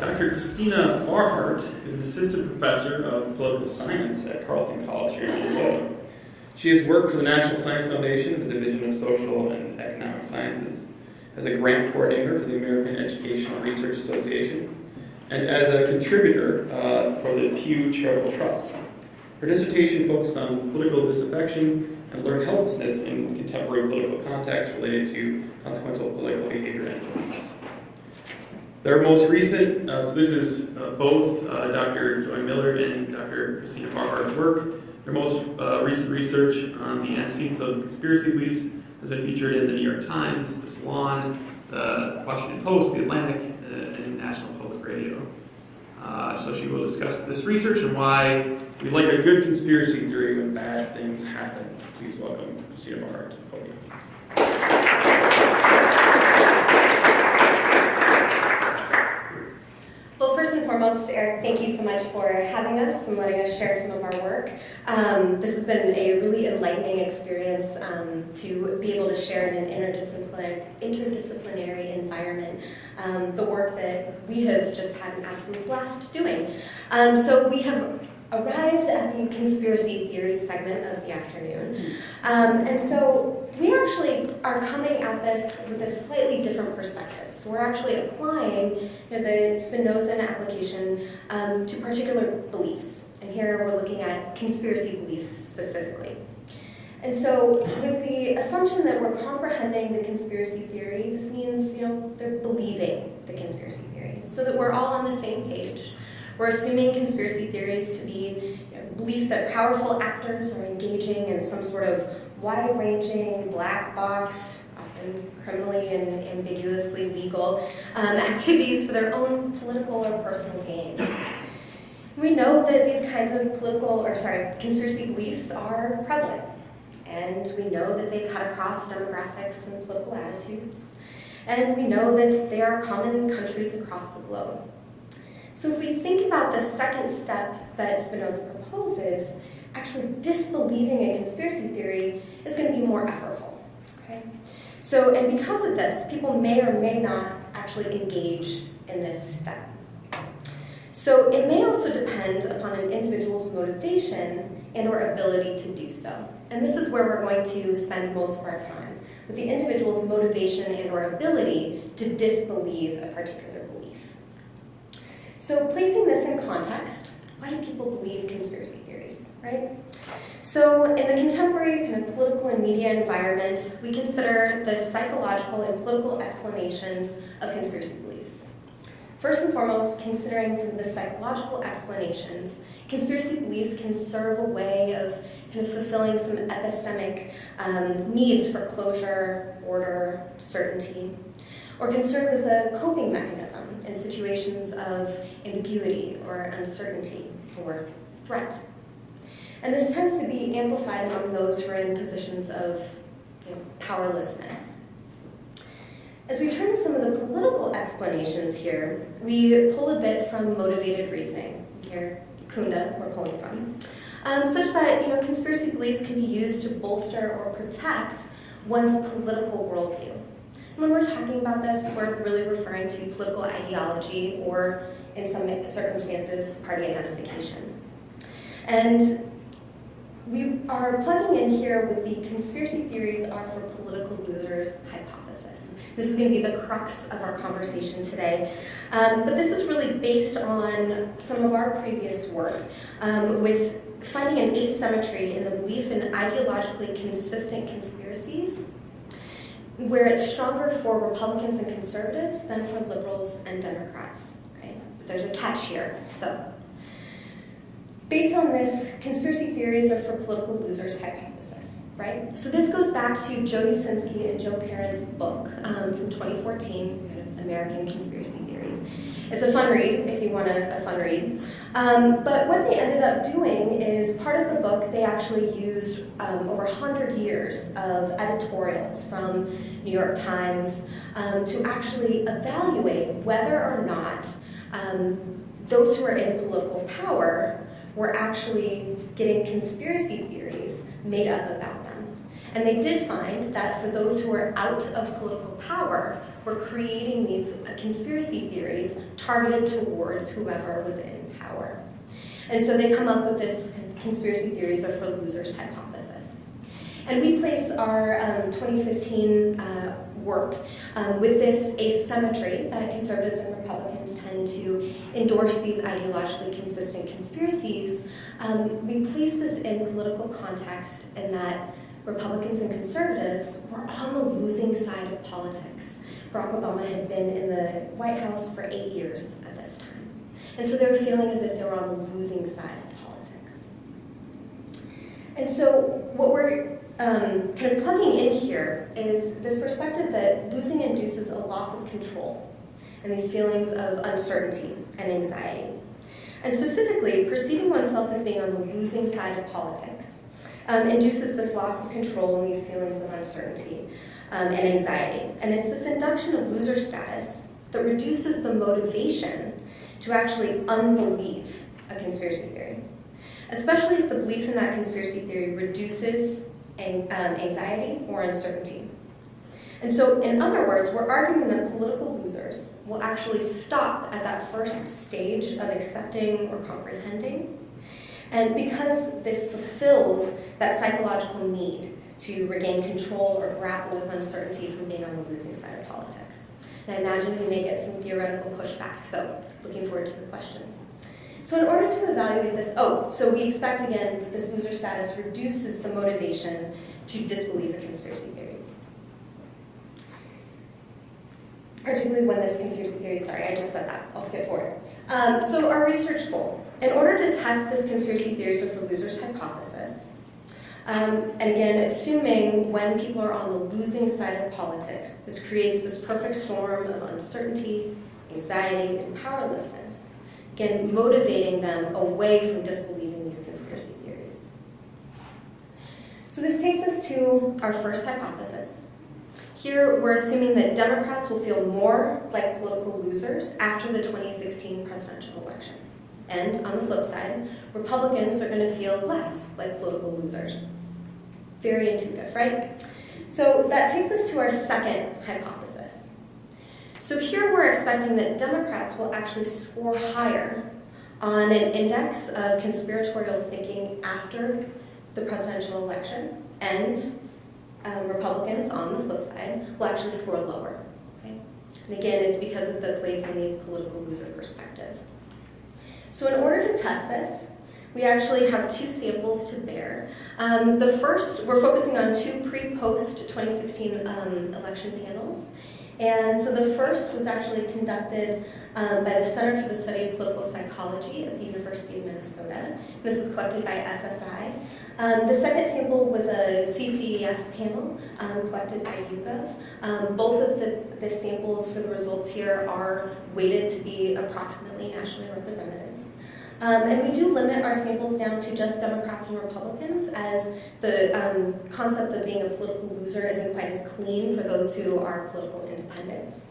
Dr. Christina Farhart is an assistant professor of political science at Carleton College here in Minnesota. She has worked for the National Science Foundation, the Division of Social and Economic Sciences, as a grant coordinator for the American Educational Research Association, and as a contributor for the Pew Charitable Trusts. Her dissertation focused on political disaffection and learned helplessness in contemporary political contexts related to consequential political behavior and beliefs. Their most recent, so this is both Dr. Joy Millard and Dr. Christina Farhart's work. Their most recent research on the antecedents of conspiracy beliefs has been featured in the New York Times, the Salon, the Washington Post, the Atlantic, and National Public Radio. So she will discuss this research and why we like a good conspiracy theory when bad things happen. Please welcome Christina Farhart to the podium. Well, first and foremost, Eric, thank you so much for having us and letting us share some of our work. This has been a really enlightening experience to be able to share in an interdisciplinary environment the work that we have just had an absolute blast doing. So we have arrived at the conspiracy theory segment of the afternoon. And so we actually are coming at this with a slightly different perspective. So we're actually applying the Spinozan application to particular beliefs. And here we're looking at conspiracy beliefs specifically. And so with the assumption that we're comprehending the conspiracy theory, this means they're believing the conspiracy theory so that we're all on the same page. We're assuming conspiracy theories to be belief that powerful actors are engaging in some sort of wide-ranging, black-boxed, often criminally and ambiguously legal activities for their own political or personal gain. We know that these kinds of conspiracy beliefs are prevalent, and we know that they cut across demographics and political attitudes, and we know that they are common in countries across the globe. So if we think about the second step that Spinoza proposes, actually disbelieving a conspiracy theory is going to be more effortful. Okay? So, and because of this, people may or may not actually engage in this step. So it may also depend upon an individual's motivation and or ability to do so. And this is where we're going to spend most of our time, with the individual's motivation and or ability to disbelieve a particular belief. So placing this in context, why do people believe conspiracy theories, right? So in the contemporary kind of political and media environment, we consider the psychological and political explanations of conspiracy beliefs. First and foremost, considering some of the psychological explanations, conspiracy beliefs can serve a way of kind of fulfilling some epistemic needs for closure, order, certainty, or can serve as a coping mechanism in situations of ambiguity or uncertainty or threat. And this tends to be amplified among those who are in positions of powerlessness. As we turn to some of the political explanations here, we pull a bit from motivated reasoning. Here, Kunda, we're pulling from, such that conspiracy beliefs can be used to bolster or protect one's political worldview. When we're talking about this, we're really referring to political ideology or, in some circumstances, party identification. And we are plugging in here with the conspiracy theories are for political losers hypothesis. This is going to be the crux of our conversation today. But this is really based on some of our previous work with finding an asymmetry in the belief in ideologically consistent conspiracies, where it's stronger for Republicans and conservatives than for liberals and Democrats. Okay? But there's a catch here. So, based on this, conspiracy theories are for political losers hypothesis, right? So this goes back to Joe Usinski and Joe Perrin's book from 2014, American Conspiracy Theories. It's a fun read if you want a fun read. But what they ended up doing is, part of the book, they actually used over 100 years of editorials from New York Times to actually evaluate whether or not those who are in political power were actually getting conspiracy theories made up about them. And they did find that for those who were out of political power, were creating these conspiracy theories targeted towards whoever was in power. And so they come up with this conspiracy theories are for losers hypothesis. And we place our 2015 work with this asymmetry that conservatives and Republicans tend to endorse these ideologically consistent conspiracies. We place this in political context in that Republicans and conservatives were on the losing side of politics. Barack Obama had been in the White House for 8 years at this time. And so they were feeling as if they were on the losing side of politics. And so what we're kind of plugging in here is this perspective that losing induces a loss of control and these feelings of uncertainty and anxiety. And specifically, perceiving oneself as being on the losing side of politics induces this loss of control and these feelings of uncertainty and anxiety. And it's this induction of loser status that reduces the motivation to actually unbelieve a conspiracy theory, especially if the belief in that conspiracy theory reduces anxiety or uncertainty. And so, in other words, we're arguing that political losers will actually stop at that first stage of accepting or comprehending. And because this fulfills that psychological need to regain control or grapple with uncertainty from being on the losing side of politics. And I imagine we may get some theoretical pushback, so looking forward to the questions. So in order to evaluate this, so we expect again that this loser status reduces the motivation to disbelieve a conspiracy theory. Particularly when this conspiracy theory, I just said that, I'll skip forward. So our research goal, in order to test this conspiracy theories are for losers hypothesis, and again, assuming when people are on the losing side of politics, this creates this perfect storm of uncertainty, anxiety, and powerlessness. Again, motivating them away from disbelieving these conspiracy theories. So this takes us to our first hypothesis. Here, we're assuming that Democrats will feel more like political losers after the 2016 presidential election. And on the flip side, Republicans are going to feel less like political losers. Very intuitive, right? So that takes us to our second hypothesis. So here we're expecting that Democrats will actually score higher on an index of conspiratorial thinking after the presidential election, and Republicans, on the flip side, will actually score lower. Okay? And again, it's because of the place in these political loser perspectives. So in order to test this, we actually have two samples to bear. The first, we're focusing on two pre-post 2016 election panels. And so the first was actually conducted by the Center for the Study of Political Psychology at the University of Minnesota. This was collected by SSI. The second sample was a CCES panel collected by YouGov. Both of the samples for the results here are weighted to be approximately nationally representative. And we do limit our samples down to just Democrats and Republicans, as the concept of being a political loser isn't quite as clean for those who are political independents.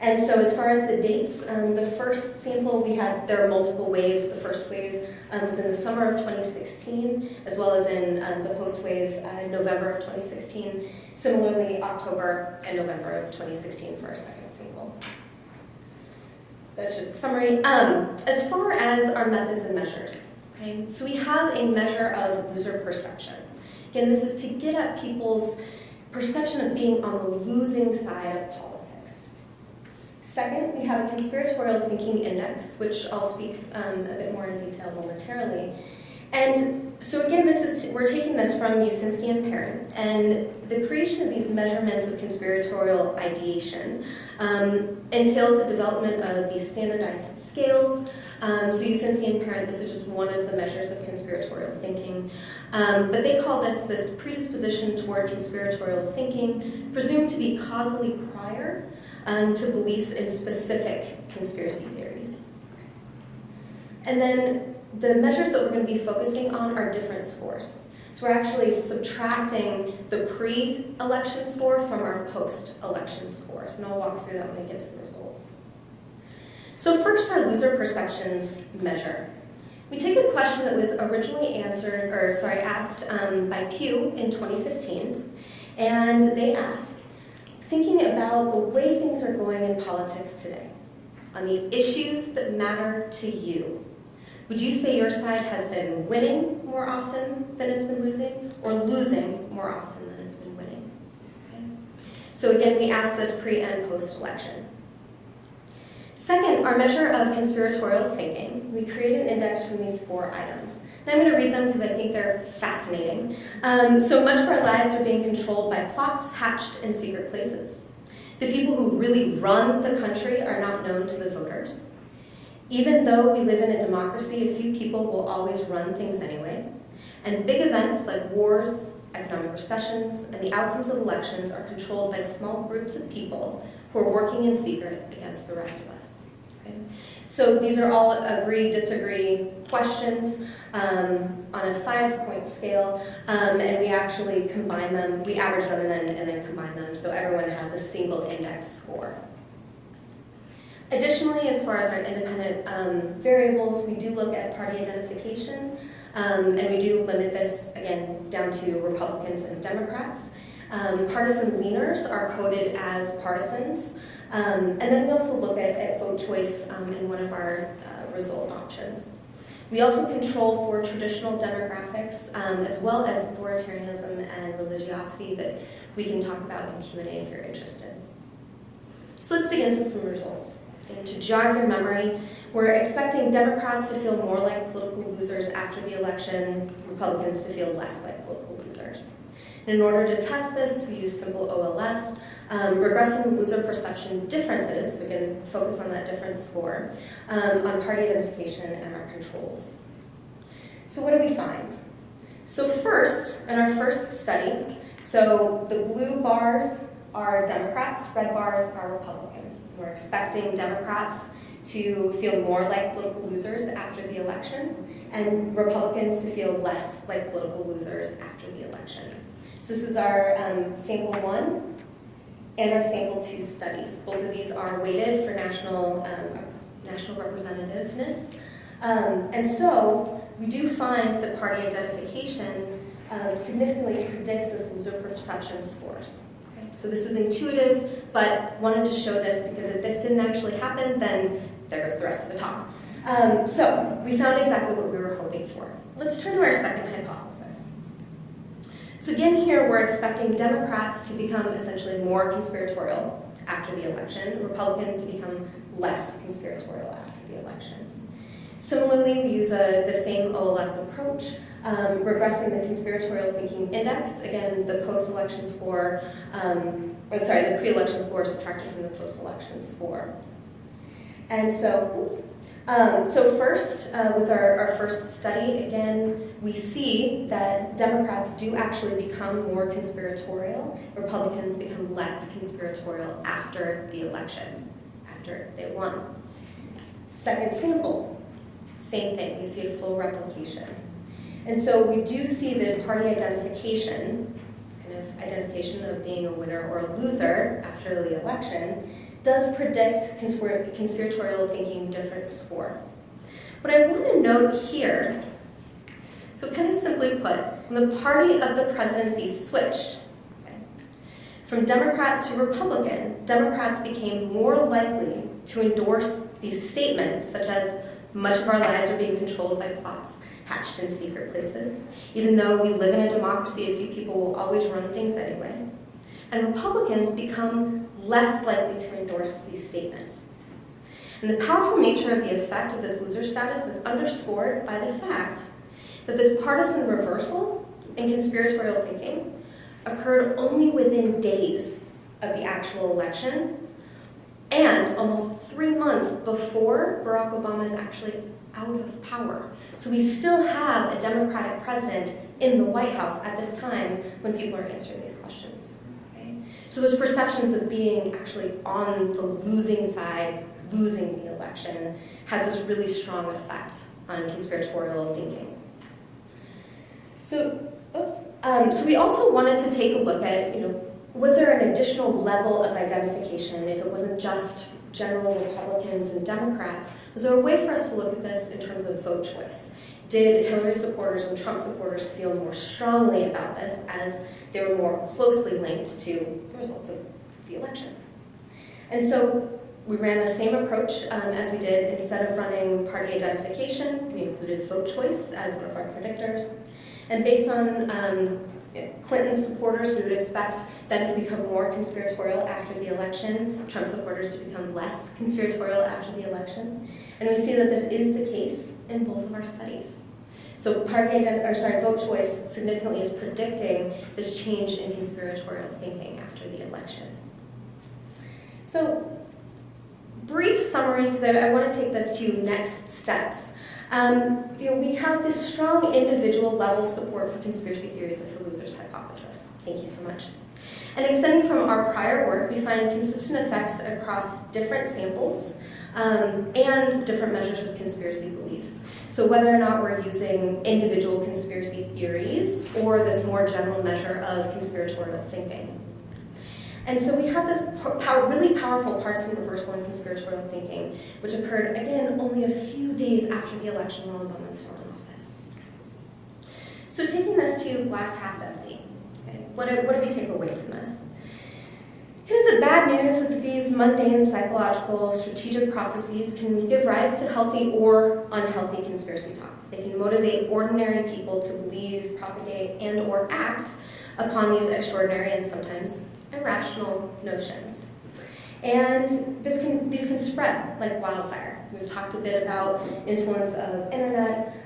And so as far as the dates, the first sample there are multiple waves. The first wave was in the summer of 2016, as well as in the post-wave November of 2016. Similarly, October and November of 2016 for our second sample. That's just a summary. As far as our methods and measures, okay? So we have a measure of loser perception. Again, this is to get at people's perception of being on the losing side of politics. Second, we have a conspiratorial thinking index, which I'll speak a bit more in detail momentarily. And so again, we're taking this from Usinski and Parent, and the creation of these measurements of conspiratorial ideation entails the development of these standardized scales. So Usinski and Parent, this is just one of the measures of conspiratorial thinking. But they call this predisposition toward conspiratorial thinking, presumed to be causally prior to beliefs in specific conspiracy theories. And then the measures that we're going to be focusing on are different scores. So we're actually subtracting the pre-election score from our post-election scores, and I'll walk through that when we get to the results. So first, our loser perceptions measure. We take a question that was originally asked by Pew in 2015, and they ask, thinking about the way things are going in politics today, on the issues that matter to you, would you say your side has been winning more often than it's been losing, or losing more often than it's been winning? Okay. So again, we ask this pre and post-election. Second, our measure of conspiratorial thinking. We create an index from these 4 items. And I'm going to read them because I think they're fascinating. So much of our lives are being controlled by plots hatched in secret places. The people who really run the country are not known to the voters. Even though we live in a democracy, a few people will always run things anyway. And big events like wars, economic recessions, and the outcomes of elections are controlled by small groups of people who are working in secret against the rest of us. Okay? So these are all agree, disagree questions on a 5-point scale, and we actually combine them, we average them and then combine them, so everyone has a single index score. Additionally, as far as our independent variables, we do look at party identification, and we do limit this, again, down to Republicans and Democrats. Partisan leaners are coded as partisans, and then we also look at vote choice in one of our result options. We also control for traditional demographics, as well as authoritarianism and religiosity that we can talk about in Q&A if you're interested. So let's dig into some results. And to jog your memory, we're expecting Democrats to feel more like political losers after the election, Republicans to feel less like political losers. And in order to test this, we use simple OLS, regressing loser perception differences, so we can focus on that difference score, on party identification and our controls. So what do we find? So first, in our first study, so the blue bars are Democrats, red bars are Republicans. We're expecting Democrats to feel more like political losers after the election, and Republicans to feel less like political losers after the election. So this is our sample 1 and our sample 2 studies. Both of these are weighted for national representativeness. And so we do find that party identification significantly predicts this loser perception scores. Okay? So this is intuitive, but wanted to show this because if this didn't actually happen, then there goes the rest of the talk. So we found exactly what we were hoping for. Let's turn to our second hypothesis. So again here, we're expecting Democrats to become essentially more conspiratorial after the election, Republicans to become less conspiratorial after the election. Similarly, we use the same OLS approach, regressing the conspiratorial thinking index, again, the post-election score, the pre-election score subtracted from the post-election score. And so, so first, with our first study, again, we see that Democrats do actually become more conspiratorial. Republicans become less conspiratorial after the election, after they won. Second sample, same thing, we see a full replication. And so we do see the party identification, kind of identification of being a winner or a loser after the election, does predict conspiratorial thinking difference score. What I want to note here, so kind of simply put, when the party of the presidency switched, okay, from Democrat to Republican, Democrats became more likely to endorse these statements, such as much of our lives are being controlled by plots hatched in secret places. Even though we live in a democracy, a few people will always run things anyway. And Republicans become less likely to endorse these statements. And the powerful nature of the effect of this loser status is underscored by the fact that this partisan reversal in conspiratorial thinking occurred only within days of the actual election and almost 3 months before Barack Obama is actually out of power. So we still have a Democratic president in the White House at this time when people are answering these questions. So those perceptions of being actually on the losing side, losing the election, has this really strong effect on conspiratorial thinking. So, so we also wanted to take a look at, was there an additional level of identification if it wasn't just general Republicans and Democrats? Was there a way for us to look at this in terms of vote choice? Did Hillary supporters and Trump supporters feel more strongly about this as they were more closely linked to the results of the election. And so we ran the same approach as we did. Instead of running party identification, we included vote choice as one of our predictors. And based on Clinton supporters, we would expect them to become more conspiratorial after the election, Trump supporters to become less conspiratorial after the election. And we see that this is the case in both of our studies. So vote choice significantly is predicting this change in conspiratorial thinking after the election. So, brief summary, because I want to take this to next steps. We have this strong individual level support for conspiracy theories and for losers hypothesis. Thank you so much. And extending from our prior work, we find consistent effects across different samples and different measures of conspiracy beliefs. So whether or not we're using individual conspiracy theories or this more general measure of conspiratorial thinking. And so we have this really powerful partisan reversal in conspiratorial thinking, which occurred, again, only a few days after the election while Obama was still in office. So taking this to glass half empty, okay, what do we take away from this? Kind of the bad news is that these mundane psychological strategic processes can give rise to healthy or unhealthy conspiracy talk. They can motivate ordinary people to believe, propagate, and or act upon these extraordinary and sometimes irrational notions. And these can spread like wildfire. We've talked a bit about influence of internet.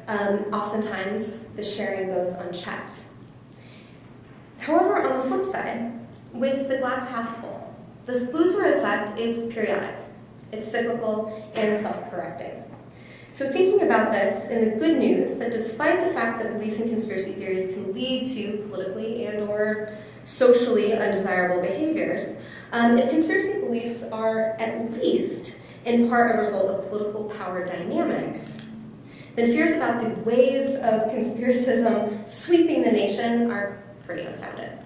Oftentimes, the sharing goes unchecked. However, on the flip side, with the glass half full, this loser effect is periodic. It's cyclical and self-correcting. So thinking about this, and the good news that despite the fact that belief in conspiracy theories can lead to politically and or socially undesirable behaviors, if conspiracy beliefs are at least in part a result of political power dynamics, then fears about the waves of conspiracism sweeping the nation are pretty unfounded.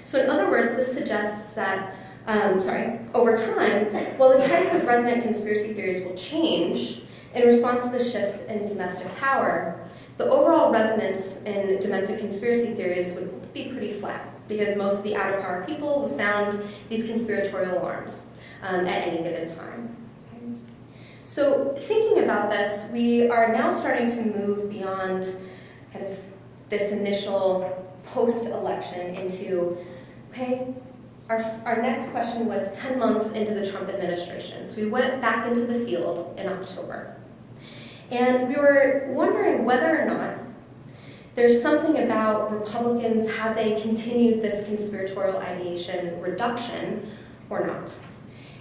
So in other words, this suggests that, over time, while the types of resonant conspiracy theories will change in response to the shifts in domestic power, the overall resonance in domestic conspiracy theories would be pretty flat, because most of the out-of-power people will sound these conspiratorial alarms at any given time. Okay. So thinking about this, we are now starting to move beyond kind of this initial post-election into, okay, our next question was 10 months into the Trump administration. So we went back into the field in October. And we were wondering whether or not there's something about Republicans, have they continued this conspiratorial ideation reduction or not?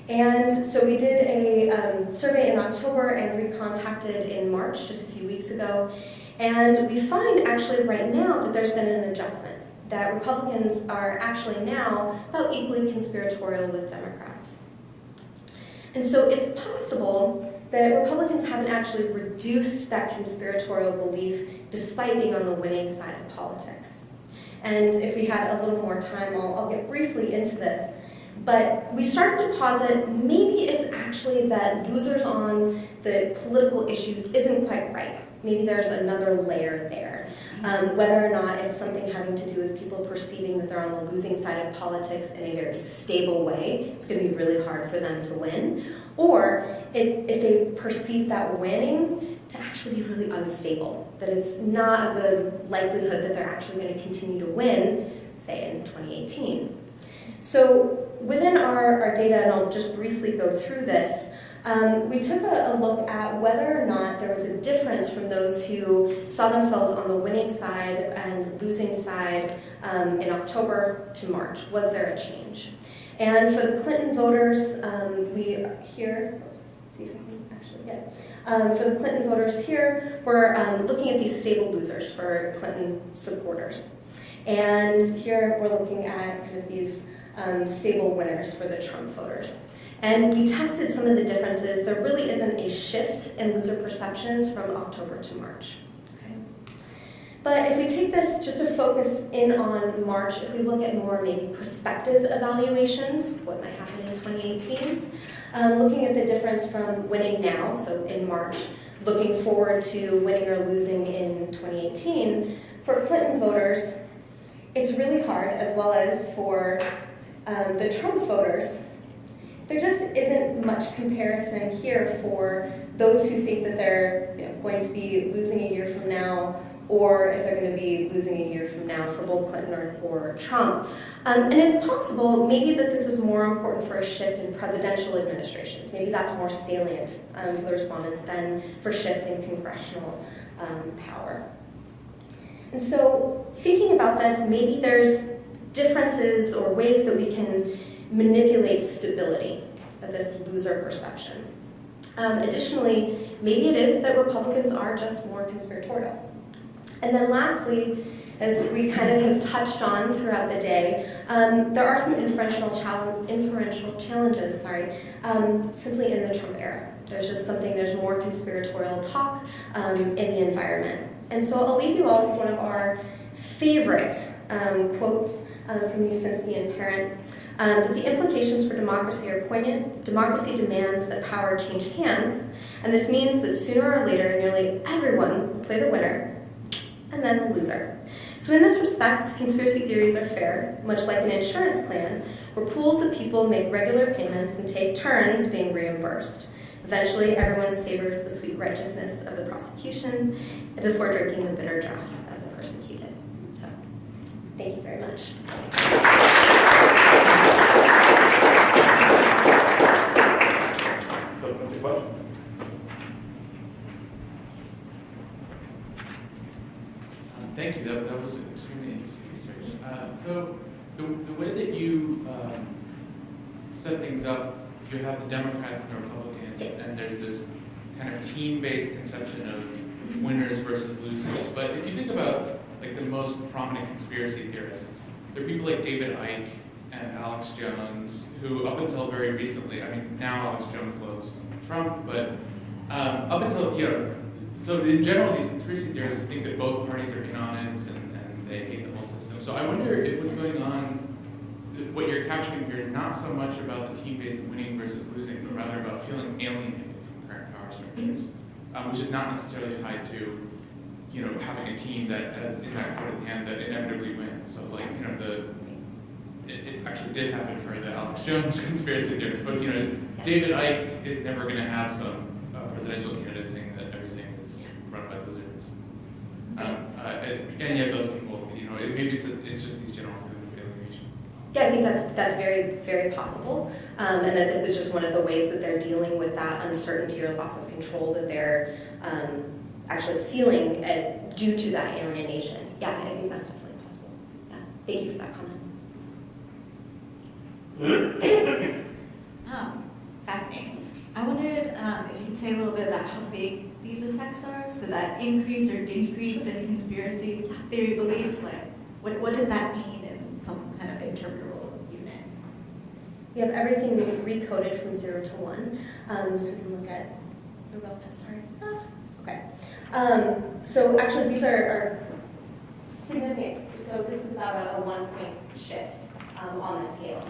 And so we did a survey in October and recontacted in March, just a few weeks ago. And we find actually right now that there's been an adjustment, that Republicans are actually now about equally conspiratorial with Democrats. And so it's possible that Republicans haven't actually reduced that conspiratorial belief despite being on the winning side of politics. And if we had a little more time, I'll get briefly into this. But we started to posit maybe it's actually that losers on the political issues isn't quite right. Maybe there's another layer there. Whether or not it's something having to do with people perceiving that they're on the losing side of politics in a very stable way, it's going to be really hard for them to win. Or if they perceive that winning to actually be really unstable, that it's not a good likelihood that they're actually going to continue to win, say in 2018. So within our data, and I'll just briefly go through this, we took a look at whether or not there was a difference from those who saw themselves on the winning side and losing side in October to March. Was there a change? And for the Clinton voters, we are here, let's see if I can actually get it. For the Clinton voters here, we're looking at these stable losers for Clinton supporters. And here we're looking at kind of these stable winners for the Trump voters. And we tested some of the differences. There really isn't a shift in loser perceptions from October to March. Okay. But if we take this just to focus in on March, if we look at more maybe prospective evaluations, what might happen in 2018, looking at the difference from winning now, so in March, looking forward to winning or losing in 2018, for Clinton voters, it's really hard, as well as for The Trump voters, there just isn't much comparison here for those who think that they're going to be losing a year from now, or if they're going to be losing a year from now for both Clinton or Trump. And it's possible maybe that this is more important for a shift in presidential administrations. Maybe that's more salient for the respondents than for shifts in congressional power. And so thinking about this, maybe there's differences or ways that we can manipulate stability of this loser perception. Additionally, maybe it is that Republicans are just more conspiratorial. And then lastly, as we kind of have touched on throughout the day, there are some inferential challenges, simply in the Trump era. There's more conspiratorial talk in the environment. And so I'll leave you all with one of our favorite quotes from Usinski and Parent, that the implications for democracy are poignant. Democracy demands that power change hands, and this means that sooner or later, nearly everyone will play the winner and then the loser. So in this respect, conspiracy theories are fair, much like an insurance plan, where pools of people make regular payments and take turns being reimbursed. Eventually, everyone savors the sweet righteousness of the prosecution before drinking the bitter draught of the persecuted. So, thank you very much. So, what's your questions? Thank you. That was extremely interesting research. So the way that you set things up, you have the Democrats and the Republicans, yes, and there's this kind of team-based conception of winners versus losers. Yes. But if you think about like the most prominent conspiracy theorists, there are people like David Icke and Alex Jones, who up until very recently, I mean, now Alex Jones loves Trump, but up until, so in general, these conspiracy theorists think that both parties are in on it and they hate the whole system. So I wonder if what's going on, what you're capturing here is not so much about the team-based winning versus losing, but rather about feeling alienated from current power structures, which is not necessarily tied to, having a team that has in that court at hand that inevitably wins. So like, it actually did happen for the Alex Jones conspiracy theorists, but David Icke is never going to have some presidential candidate saying that everything is run by losers. And yet those people, maybe it's just these general feelings of alienation. Yeah, I think that's very, very possible, and that this is just one of the ways that they're dealing with that uncertainty or loss of control that they're actually feeling due to that alienation. Yeah, I think that's definitely possible. Yeah, thank you for that comment. Fascinating. I wondered if you could say a little bit about how big these effects are, so that increase or decrease in conspiracy theory belief, like what does that mean in some kind of interpretable unit? We have everything recoded from 0 to 1, so we can look at the relative, okay. So actually these are significant. So this is about a 1-point shift on the scale.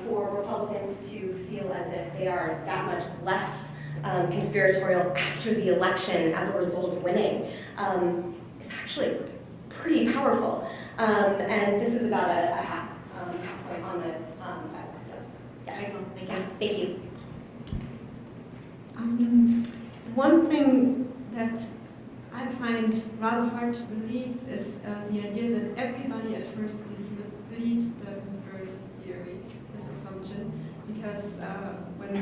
For Republicans to feel as if they are that much less conspiratorial after the election as a result of winning is actually pretty powerful. And this is about a half point on the 5-point scale. Yeah, thank you. One thing that I find rather hard to believe is the idea that everybody at first believes the conspiracy theory, this assumption, because when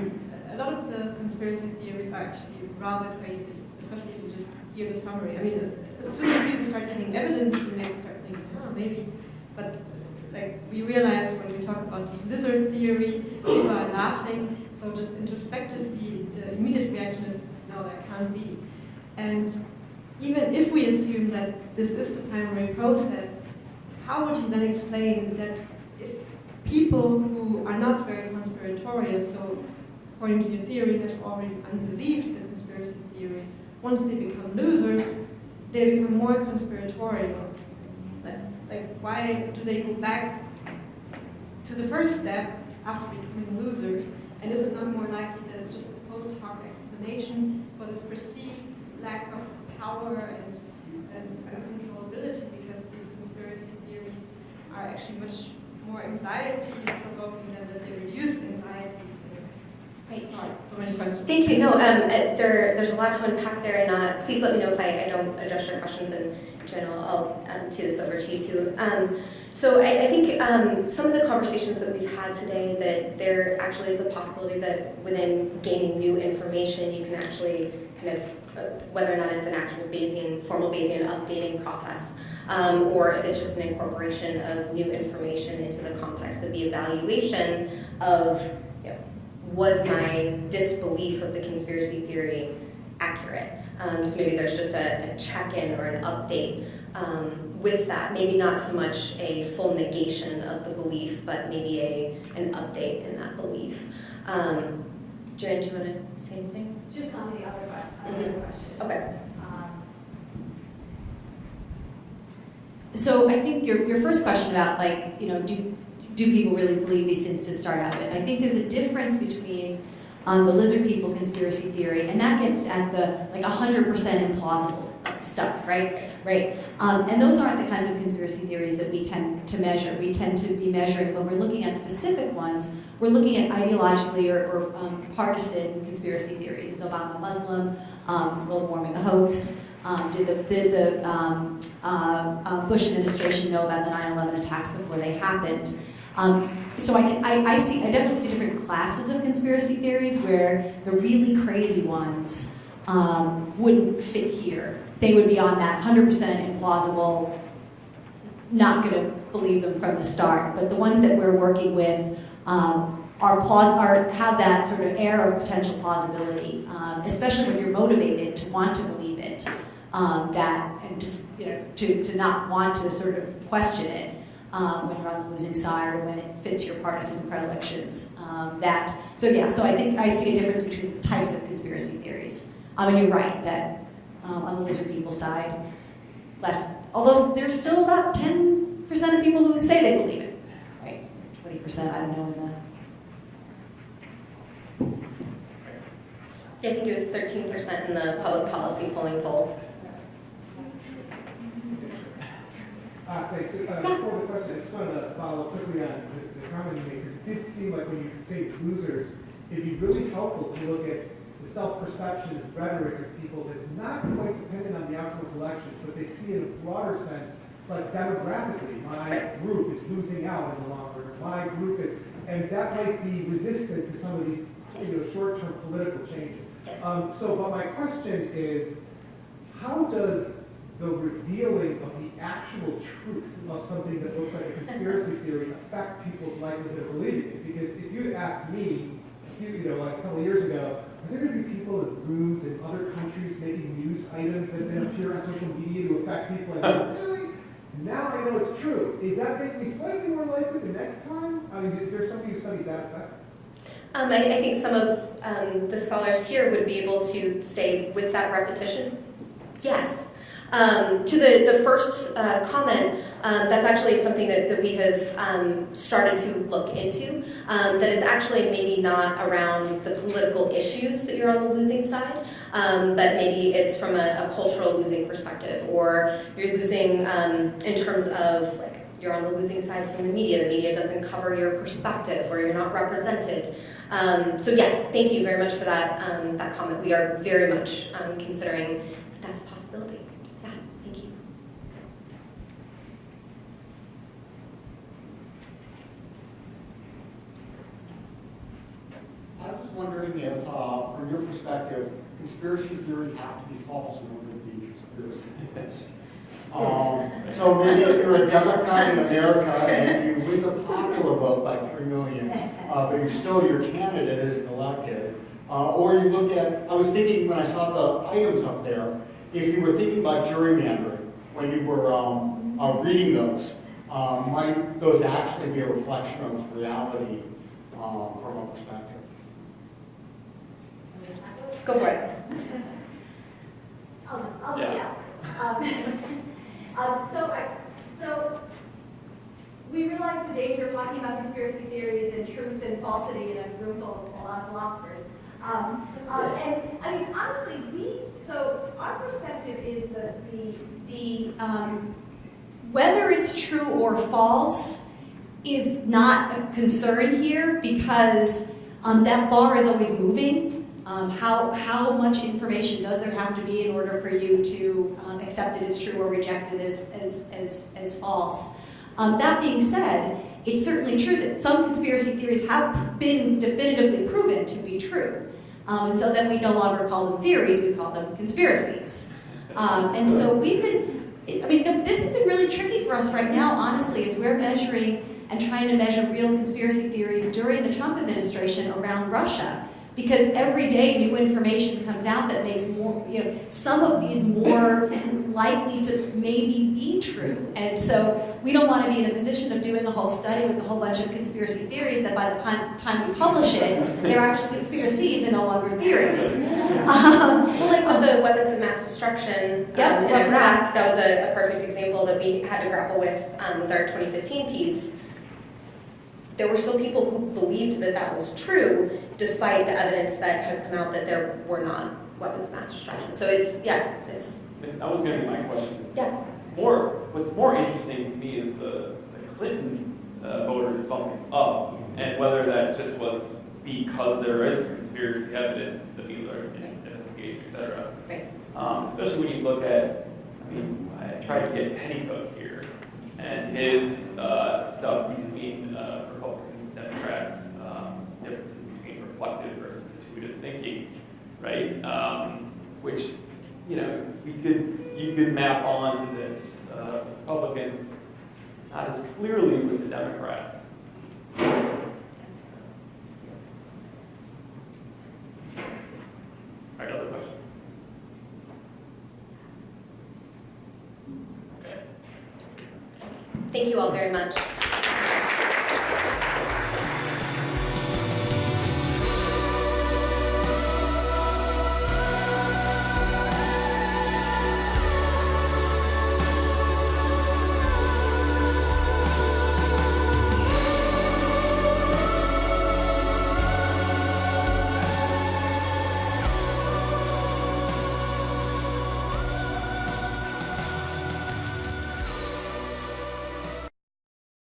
a lot of the conspiracy theories are actually rather crazy, especially if you just hear the summary. I mean, as soon as people start giving evidence, you may start thinking, maybe, but like we realize when we talk about this lizard theory, people are laughing, so just introspectively, the immediate reaction is, no, that can't be. And even if we assume that this is the primary process, how would you then explain that if people who are not very conspiratorial, so according to your theory, have already unbelieved the conspiracy theory, once they become losers, they become more conspiratorial? Like why do they go back to the first step after becoming losers? And is it not more likely that it's just a post hoc explanation for this perceived lack of power and uncontrollability, because these conspiracy theories are actually much more anxiety provoking than that they reduce anxiety. Right. Sorry, so many questions. Thank you. No, there's a lot to unpack there, and please let me know if I don't address your questions, and Joanne, I'll tee this over to you too. So I think some of the conversations that we've had today, that there actually is a possibility that within gaining new information, you can actually kind of, whether or not it's an actual Bayesian, formal Bayesian updating process, or if it's just an incorporation of new information into the context of the evaluation of, you know, was my disbelief of the conspiracy theory accurate? So maybe there's just a check-in or an update with that. Maybe not so much a full negation of the belief, but maybe an update in that belief. Jen, do you want to say anything? Just on the other question. Mm-hmm. Okay. So I think your first question about, like, you know, do people really believe these things to start out with? I think there's a difference between the lizard people conspiracy theory, and that gets at the like 100% implausible stuff, right? Right. And those aren't the kinds of conspiracy theories that we tend to measure. We tend to be measuring, when we're looking at specific ones, we're looking at ideologically or partisan conspiracy theories. Is Obama Muslim? Is global warming a hoax? Did the Bush administration know about the 9/11 attacks before they happened? So I definitely see different classes of conspiracy theories where the really crazy ones wouldn't fit here. They would be on that 100% implausible, not going to believe them from the start. But the ones that we're working with have that sort of air of potential plausibility, especially when you're motivated to want to believe it, and just, you know, to not want to sort of question it when you're on the losing side or when it fits your partisan predilections. So I think I see a difference between types of conspiracy theories. And you're right that on the lizard people side, less. Although there's still about 10% of people who say they believe it, right? 20%, I don't know. I think it was 13% in the public policy polling poll. Thanks. Before the question, I just wanted to follow up quickly on the comment you made, because it did seem like when you say losers, it'd be really helpful to look at the self-perception and rhetoric of people that's not quite dependent on the outcome of elections, but they see in a broader sense, like demographically, my group is losing out in the long run. My group is, and that might be resistant to some of these short-term political changes. Yes. But my question is, how does the revealing of the actual truth of something that looks like a conspiracy theory affect people's likelihood of believing it? Because if you'd asked me, like a couple of years ago, are there going to be people in rooms in other countries making news items that then appear on social media to affect people? And I go, really? Now I know it's true. Is that making me slightly more likely the next time? I mean, is there something you studied that effect? I think some of the scholars here would be able to say with that repetition, yes. To the first comment, that's actually something that we have started to look into, that is actually maybe not around the political issues that you're on the losing side, but maybe it's from a cultural losing perspective, or you're losing in terms of, like, you're on the losing side from the media doesn't cover your perspective, or you're not represented. So yes, thank you very much for that comment. We are very much considering that that's a possibility. Yeah, thank you. I was wondering if, from your perspective, conspiracy theories have to be false in order to be conspiracy theories. So maybe if you're a Democrat in America and you win the popular vote by 3 million, but your candidate isn't elected, or you look at, I was thinking when I saw the items up there, if you were thinking about gerrymandering, when you were reading those, might those actually be a reflection of reality from a perspective? Go for it. I'll Yeah. So we realize the danger of talking about conspiracy theories and truth and falsity in a room full of a lot of philosophers. And I mean, honestly, so our perspective is Whether it's true or false is not a concern here because that bar is always moving. How much information does there have to be in order for you to accept it as true or reject it as false? That being said, it's certainly true that some conspiracy theories have been definitively proven to be true. And so then we no longer call them theories, we call them conspiracies. And so we've been, I mean, this has been really tricky for us right now, honestly, as we're measuring and trying to measure real conspiracy theories during the Trump administration around Russia. Because every day new information comes out that makes more, some of these more likely to maybe be true. And so we don't want to be in a position of doing a whole study with a whole bunch of conspiracy theories that by the time we publish it, they're actually conspiracies and no longer theories. Well, like with the weapons of mass destruction in weapons of Iraq, that was a perfect example that we had to grapple with our 2015 piece. There were still people who believed that that was true, despite the evidence that has come out that there were not weapons of mass destruction. So it's. That was going to be my question. Yeah. What's more interesting to me is the Clinton voters bumping up, and whether that just was because there is conspiracy evidence, the Mueller investigation, et cetera. Right. Especially when you look at, I tried to get Pennycook here, and his stuff between Republicans and Democrats, differences between reflective versus intuitive thinking, right? Which, you could map onto this. Republicans not as clearly with the Democrats. All right, other questions? Thank you all very much.